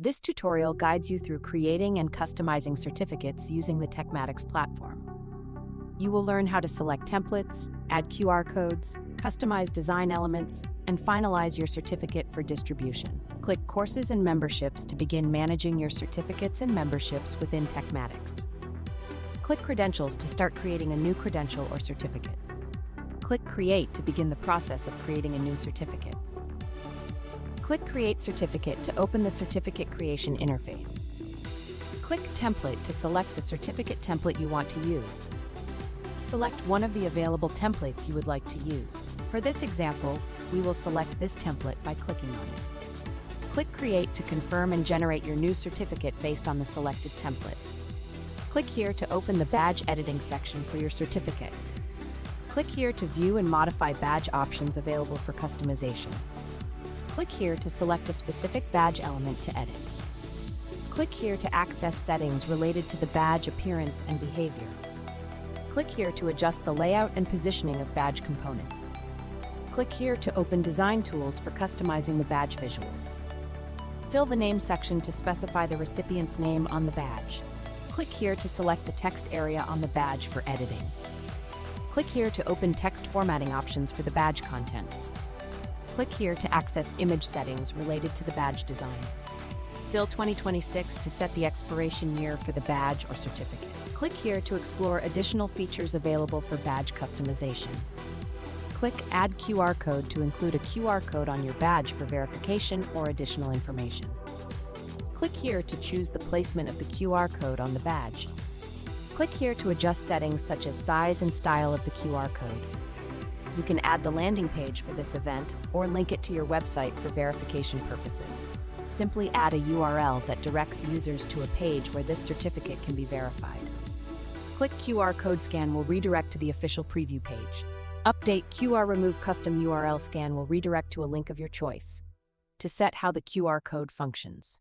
This tutorial guides you through creating and customizing certificates using the Tekmatix platform. You will learn how to select templates, add QR codes, customize design elements, and finalize your certificate for distribution. Click Courses and Memberships to begin managing your certificates and memberships within Tekmatix. Click Credentials to start creating a new credential or certificate. Click Create to begin the process of creating a new certificate. Click Create Certificate to open the certificate creation interface. Click Template to select the certificate template you want to use. Select one of the available templates you would like to use. For this example, we will select this template by clicking on it. Click Create to confirm and generate your new certificate based on the selected template. Click here to open the badge editing section for your certificate. Click here to view and modify badge options available for customization. Click here to select a specific badge element to edit. Click here to access settings related to the badge appearance and behavior. Click here to adjust the layout and positioning of badge components. Click here to open design tools for customizing the badge visuals. Fill the name section to specify the recipient's name on the badge. Click here to select the text area on the badge for editing. Click here to open text formatting options for the badge content. Click here to access image settings related to the badge design. Fill 2026 to set the expiration year for the badge or certificate. Click here to explore additional features available for badge customization. Click Add QR Code to include a QR code on your badge for verification or additional information. Click here to choose the placement of the QR code on the badge. Click here to adjust settings such as size and style of the QR code. You can add the landing page for this event or link it to your website for verification purposes. Simply add a URL that directs users to a page where this certificate can be verified. Click QR Code Scan will redirect to the official preview page. Update QR Remove Custom URL Scan will redirect to a link of your choice to set how the QR code functions.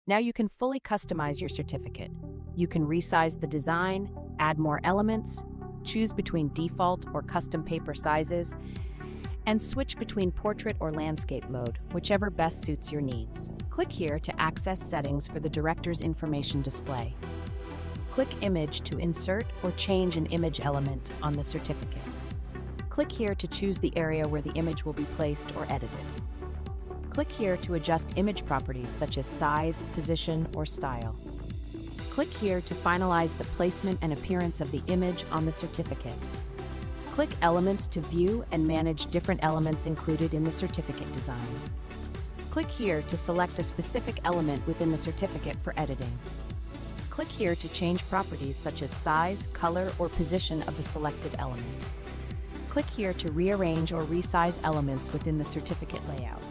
Now you can fully customize your certificate. You can resize the design, add more elements, choose between default or custom paper sizes, and switch between portrait or landscape mode, whichever best suits your needs. Click here to access settings for the director's information display. Click Image to insert or change an image element on the certificate. Click here to choose the area where the image will be placed or edited. Click here to adjust image properties such as size, position, or style. Click here to finalize the placement and appearance of the image on the certificate. Click Elements to view and manage different elements included in the certificate design. Click here to select a specific element within the certificate for editing. Click here to change properties such as size, color, or position of the selected element. Click here to rearrange or resize elements within the certificate layout.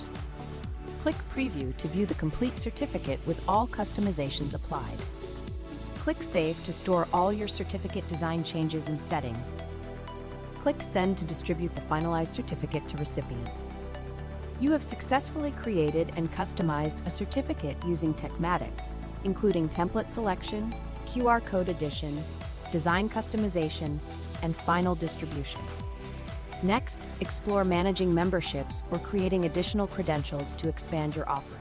Click Preview to view the complete certificate with all customizations applied. Click Save to store all your certificate design changes and settings. Click Send to distribute the finalized certificate to recipients. You have successfully created and customized a certificate using Tekmatix, including template selection, QR code addition, design customization, and final distribution. Next, explore managing memberships or creating additional credentials to expand your offering.